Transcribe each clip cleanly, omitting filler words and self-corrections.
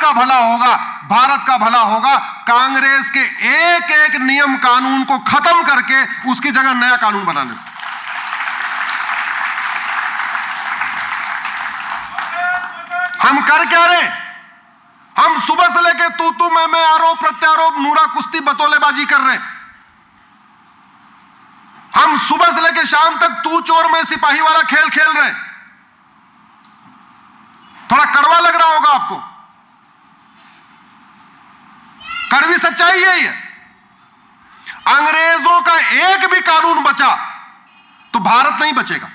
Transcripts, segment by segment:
का भला होगा, भारत का भला होगा। कांग्रेस के एक एक नियम कानून को खत्म करके उसकी जगह नया कानून बनाने से। हम कर क्या रहे? हम सुबह से लेके तू मैं आरोप प्रत्यारोप नूरा कुश्ती बतौलेबाजी कर रहे हैं। हम सुबह से लेके शाम तक तू चोर मैं सिपाही वाला खेल खेल रहे हैं। थोड़ा कड़वा लग रहा होगा आपको, कड़वी सच्चाई यही है। अंग्रेजों का एक भी कानून बचा तो भारत नहीं बचेगा।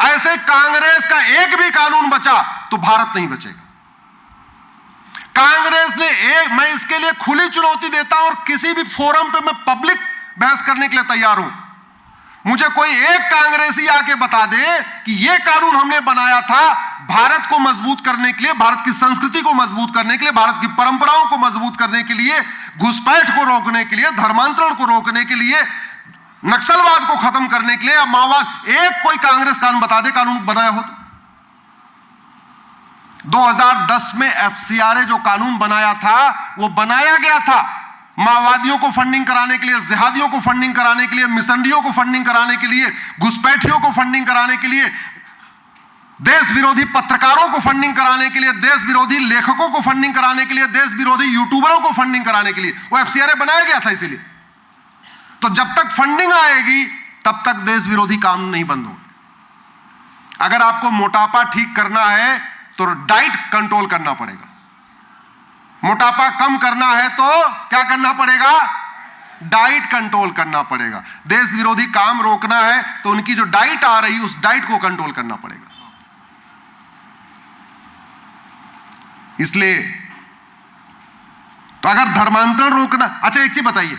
ऐसे कांग्रेस का एक भी कानून बचा तो भारत नहीं बचेगा। कांग्रेस ने मैं इसके लिए खुली चुनौती देता हूं और किसी भी फोरम पे मैं पब्लिक बहस करने के लिए तैयार हूं। मुझे कोई एक कांग्रेसी आके बता दे कि यह कानून हमने बनाया था भारत को मजबूत करने के लिए, भारत की संस्कृति को मजबूत करने के लिए, भारत की परंपराओं को मजबूत करने के लिए, घुसपैठ को रोकने के लिए, धर्मांतरण को रोकने के लिए, नक्सलवाद को खत्म करने के लिए या माओवाद, एक कोई कांग्रेस कानून बता दे कानून बनाया हो तो। 2010 में एफसीआरए जो कानून बनाया था वो बनाया गया था माओवादियों को फंडिंग कराने के लिए, जिहादियों को फंडिंग कराने के लिए, मिशनरियों को फंडिंग कराने के लिए, घुसपैठियों को फंडिंग कराने के लिए, देश विरोधी पत्रकारों को फंडिंग कराने के लिए, देश विरोधी लेखकों को फंडिंग कराने के लिए, देश विरोधी यूट्यूबरों को फंडिंग कराने के लिए वो एफसीआरए बनाया गया था। इसीलिए तो जब तक फंडिंग आएगी तब तक देश विरोधी कानून नहीं बंद होंगे। अगर आपको मोटापा ठीक करना है तो डाइट कंट्रोल करना पड़ेगा। मोटापा कम करना है तो क्या करना पड़ेगा? डाइट कंट्रोल करना पड़ेगा। देश विरोधी काम रोकना है तो उनकी जो डाइट आ रही उस डाइट को कंट्रोल करना पड़ेगा। इसलिए तो अगर धर्मांतरण रोकना, अच्छा एक चीज बताइए,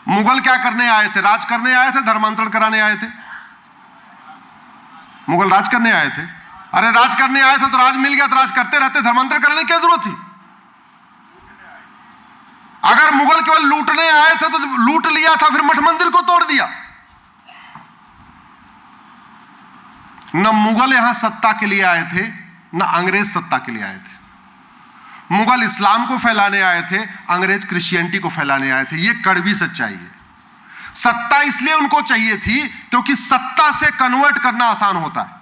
मुगल क्या करने आए थे? राज करने आए थे, धर्मांतरण कराने आए थे? मुगल राज करने आए थे। अरे राज करने आए थे तो राज मिल गया तो राज करते रहते, धर्मांतरण करने की क्या जरूरत थी? अगर मुगल केवल लूटने आए थे तो लूट लिया था, फिर मठ मंदिर को तोड़ दिया। न मुगल यहां सत्ता के लिए आए थे न अंग्रेज सत्ता के लिए आए थे। मुगल इस्लाम को फैलाने आए थे, अंग्रेज क्रिश्चियनिटी को फैलाने आए थे। यह कड़वी सच्चाई है। सत्ता इसलिए उनको चाहिए थी क्योंकि सत्ता से कन्वर्ट करना आसान होता है।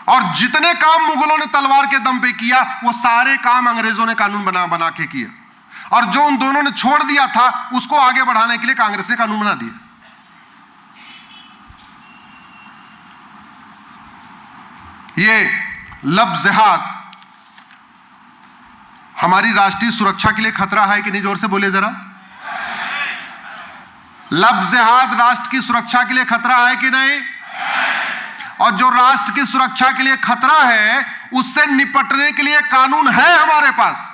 और जितने काम मुगलों ने तलवार के दम पे किया वो सारे काम अंग्रेजों ने कानून बना बना के किया। और जो उन दोनों ने छोड़ दिया था उसको आगे बढ़ाने के लिए कांग्रेस ने कानून बना दिया। ये लब जिहाद हमारी राष्ट्रीय सुरक्षा के लिए खतरा है कि नहीं? जोर से बोलिए जरा। लब जिहाद राष्ट्र की सुरक्षा के लिए खतरा है कि नहीं? और जो राष्ट्र की सुरक्षा के लिए खतरा है उससे निपटने के लिए कानून है हमारे पास।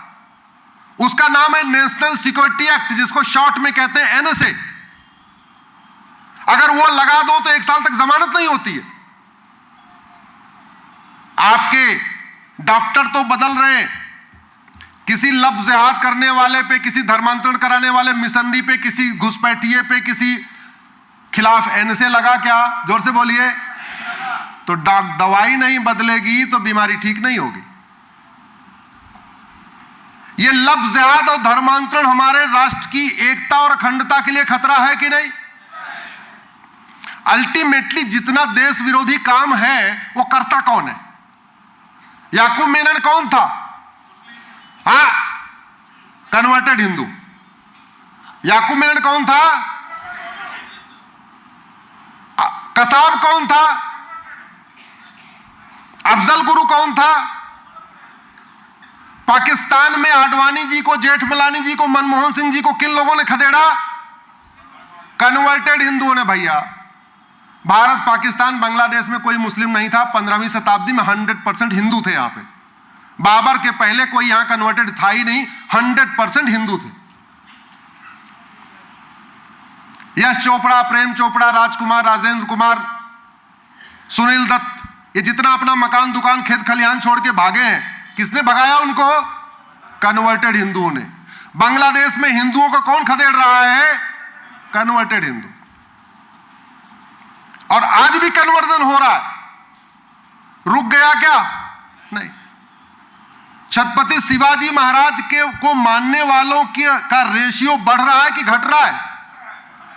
उसका नाम है नेशनल सिक्योरिटी एक्ट, जिसको शॉर्ट में कहते हैं एनएसए। अगर वो लगा दो तो 1 साल तक जमानत नहीं होती है। आपके डॉक्टर तो बदल रहे हैं, किसी लब जिहाद करने वाले पे, किसी धर्मांतरण कराने वाले मिशनरी पे, किसी घुसपैठिए पे, किसी खिलाफ एनएसए लगा क्या? जोर से बोलिए। तो दवाई नहीं बदलेगी तो बीमारी ठीक नहीं होगी। यह लब जिहाद और धर्मांतरण हमारे राष्ट्र की एकता और अखंडता के लिए खतरा है कि नहीं? अल्टीमेटली जितना देश विरोधी काम है वो करता कौन है? याकूब मेनन कौन था? हाँ, कन्वर्टेड हिंदू। याकूब मेनन कौन था? कसाब कौन था? अफजल गुरु कौन था? पाकिस्तान में आडवाणी जी को, जेठमलानी जी को, मनमोहन सिंह जी को किन लोगों ने खदेड़ा? कन्वर्टेड हिंदुओं ने। भैया भारत, पाकिस्तान, बांग्लादेश में कोई मुस्लिम नहीं था। 15वीं शताब्दी में 100% हिंदू थे यहां पे। बाबर के पहले कोई यहां कन्वर्टेड था ही नहीं, 100% हिंदू थे। यश चोपड़ा, प्रेम चोपड़ा, राजकुमार, राजेंद्र कुमार, सुनील दत्त, ये जितना अपना मकान, दुकान, खेत खलिहान छोड़ के भागे हैं, किसने भगाया उनको? कन्वर्टेड हिंदुओं ने। बांग्लादेश में हिंदुओं को कौन खदेड़ रहा है? कन्वर्टेड हिंदू। और आज भी कन्वर्जन हो रहा है। रुक गया क्या? छत्रपति शिवाजी महाराज को मानने वालों का रेशियो बढ़ रहा है कि घट रहा है?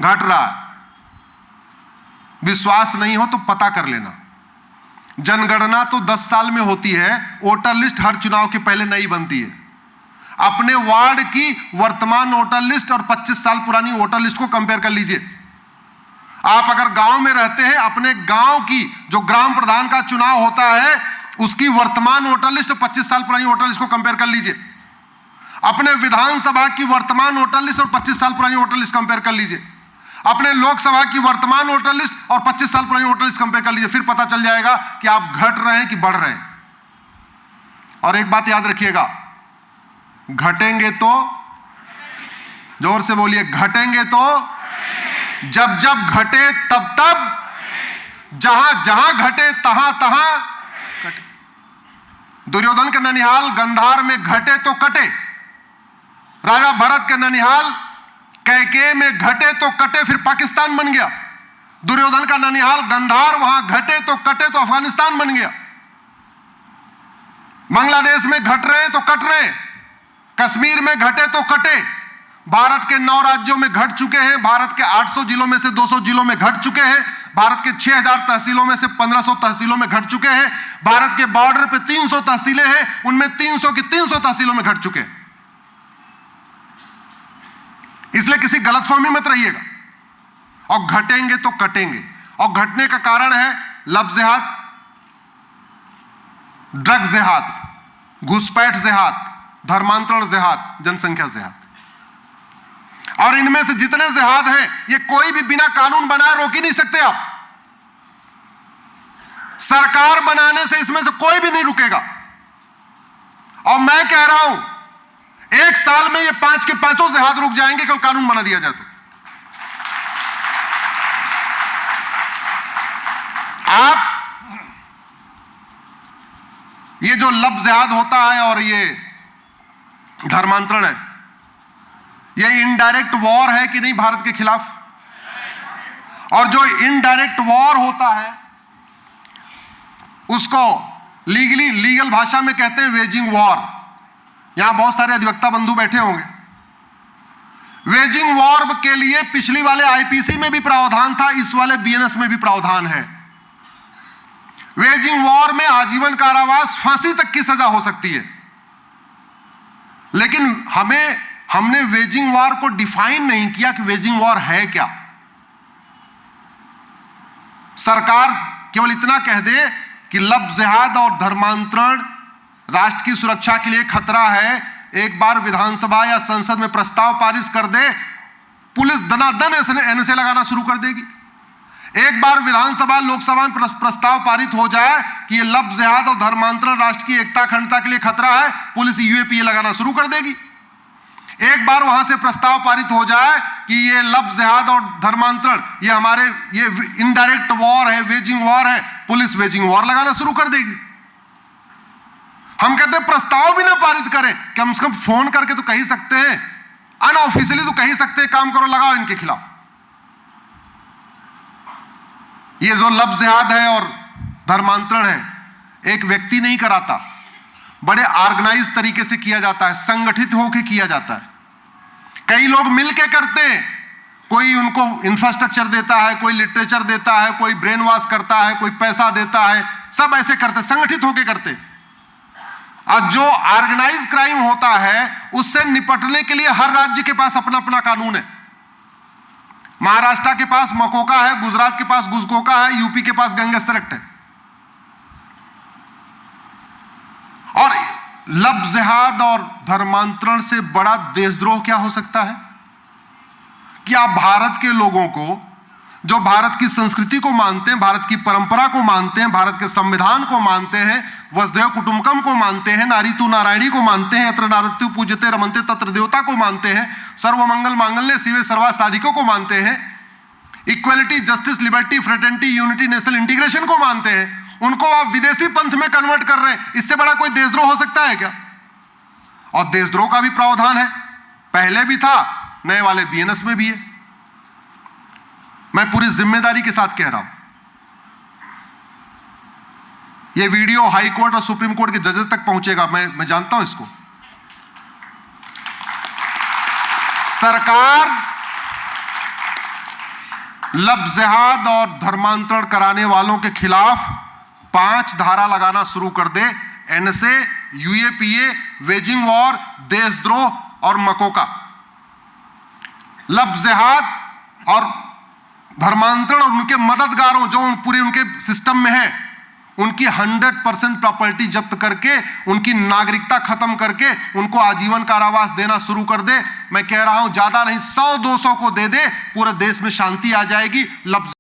घट रहा है। विश्वास नहीं हो तो पता कर लेना। जनगणना तो 10 साल में होती है, वोटर लिस्ट हर चुनाव के पहले नई बनती है। अपने वार्ड की वर्तमान वोटर लिस्ट और 25 साल पुरानी वोटर लिस्ट को कंपेयर कर लीजिए। आप अगर गांव में रहते हैं, अपने गांव की जो ग्राम प्रधान का चुनाव होता है उसकी वर्तमान वोटर लिस्ट और 25 साल पुरानी वोटर लिस्ट को कंपेयर कर लीजिए। अपने विधानसभा की वर्तमान वोटर लिस्ट और 25 साल पुरानी वोटर लिस्ट कंपेयर कर लीजिए। अपने लोकसभा की वर्तमान वोटर लिस्ट और 25 साल पुरानी वोटर लिस्ट कंपेयर कर लीजिए। फिर पता चल जाएगा कि आप घट रहे हैं कि बढ़ रहे हैं। और एक बात याद रखिएगा, घटेंगे तो, जोर से बोलिए, घटेंगे तो, जब जब घटे तब तब, जहां जहां घटे तहां तहां कटे। दुर्योधन के ननिहाल गंधार में घटे तो कटे, राजा भरत के ननिहाल कैकेयी में घटे तो कटे, फिर पाकिस्तान बन गया। दुर्योधन का ननिहाल गंधार, वहां घटे तो कटे तो अफगानिस्तान बन गया। बांग्लादेश में घट रहे तो कट रहे, कश्मीर में घटे तो कटे। भारत के 9 राज्यों में घट चुके हैं, भारत के 800 जिलों में से 200 जिलों में घट चुके हैं, भारत के 6000 तहसीलों में से 1500 तहसीलों में घट चुके हैं, भारत के बॉर्डर पे 300 तहसीलें हैं, उनमें 300 की 300 तहसीलों में घट चुके हैं। इसलिए किसी गलतफहमी मत रहिएगा। और घटेंगे तो कटेंगे, और घटने का कारण है लब जिहाद, ड्रग जिहाद, घुसपैठ जिहाद, धर्मांतरण जिहाद, जनसंख्या जिहाद। और इनमें से जितने जिहाद हैं, ये कोई भी बिना कानून बनाए रोक ही नहीं सकते आप। सरकार बनाने से इसमें से कोई भी नहीं रुकेगा। और मैं कह रहा हूं, 1 साल में ये 5 के 5 जिहाद रुक जाएंगे, कल कानून बना दिया जाए तो। आप ये जो लब जिहाद होता है और ये धर्मांतरण है, ये इनडायरेक्ट वॉर है कि नहीं भारत के खिलाफ? और जो इनडायरेक्ट वॉर होता है उसको लीगल भाषा में कहते हैं वेजिंग वॉर। यहां बहुत सारे अधिवक्ता बंधु बैठे होंगे। वेजिंग वॉर के लिए पिछली वाले आईपीसी में भी प्रावधान था, इस वाले बीएनएस में भी प्रावधान है। वेजिंग वॉर में आजीवन कारावास, फांसी तक की सजा हो सकती है। लेकिन हमने वेजिंग वॉर को डिफाइन नहीं किया कि वेजिंग वॉर है क्या। सरकार केवल इतना कह दे कि लब जिहाद और धर्मांतरण राष्ट्र की सुरक्षा के लिए खतरा है, एक बार विधानसभा या संसद में प्रस्ताव पारित कर दे, पुलिस दनादन एनएसए लगाना शुरू कर देगी। एक बार विधानसभा लोकसभा में प्रस्ताव पारित हो जाए कि ये लब जिहाद और धर्मांतरण राष्ट्र की एकता अखंडता के लिए खतरा है, पुलिस यूएपीए लगाना शुरू कर देगी। एक बार वहां से प्रस्ताव पारित हो जाए कि ये लब जिहाद और धर्मांतरण ये इनडायरेक्ट वॉर है, वेजिंग वॉर है, पुलिस वेजिंग वॉर लगाना शुरू कर देगी। हम कहते हैं प्रस्ताव भी ना पारित करें, कम से कम फोन करके तो कह ही सकते हैं, अनऑफिशियली तो कह ही सकते हैं, काम करो, लगाओ इनके खिलाफ। ये जो लब जिहाद है और धर्मांतरण है, एक व्यक्ति नहीं कराता, बड़े ऑर्गेनाइज तरीके से किया जाता है, संगठित होकर किया जाता है। कई लोग मिलके करते हैं, कोई उनको इंफ्रास्ट्रक्चर देता है, कोई लिटरेचर देता है, कोई ब्रेन वॉश करता है, कोई पैसा देता है, सब ऐसे करते, संगठित होकर करते। और जो ऑर्गेनाइज क्राइम होता है उससे निपटने के लिए हर राज्य के पास अपना अपना कानून है। महाराष्ट्र के पास मकोका है, गुजरात के पास गुजकोका है, यूपी के पास गैंगस्टर एक्ट है। और लब जिहाद और धर्मांतरण से बड़ा देशद्रोह क्या हो सकता है कि आप भारत के लोगों को, जो भारत की संस्कृति को मानते हैं, भारत की परंपरा को मानते हैं, भारत के संविधान को मानते हैं, वसुधैव कुटुंबकम को मानते हैं, नारी तू नारायणी को मानते हैं, यत्र नारत्यु पूज्यते रमन्ते तत्र देवता को मानते हैं, सर्वमंगल मांगल्ये शिवे सर्वार्थ साधिकों को मानते हैं, equality, justice, liberty, fraternity, unity, national integration को मानते हैं, उनको आप विदेशी पंथ में कन्वर्ट कर रहे हैं। इससे बड़ा कोई देशद्रोह हो सकता है क्या? और देशद्रोह का भी प्रावधान है, पहले भी था, नए वाले बीएनएस में भी है। मैं पूरी जिम्मेदारी के साथ कह रहा हूं, ये वीडियो हाई कोर्ट और सुप्रीम कोर्ट के जजेस तक पहुंचेगा, मैं जानता हूं इसको। सरकार लव जिहाद और धर्मांतरण कराने वालों के खिलाफ 5 धारा लगाना शुरू कर दे, एनएसए, यूएपीए, वेजिंग वॉर, देशद्रोह और मकोका। लव जिहाद और धर्मांतरण और उनके मददगारों जो पूरे उनके सिस्टम में है, उनकी 100% प्रॉपर्टी जब्त करके, उनकी नागरिकता खत्म करके उनको आजीवन कारावास देना शुरू कर दे। मैं कह रहा हूं ज्यादा नहीं, 100-200 को दे दे, पूरे देश में शांति आ जाएगी। लव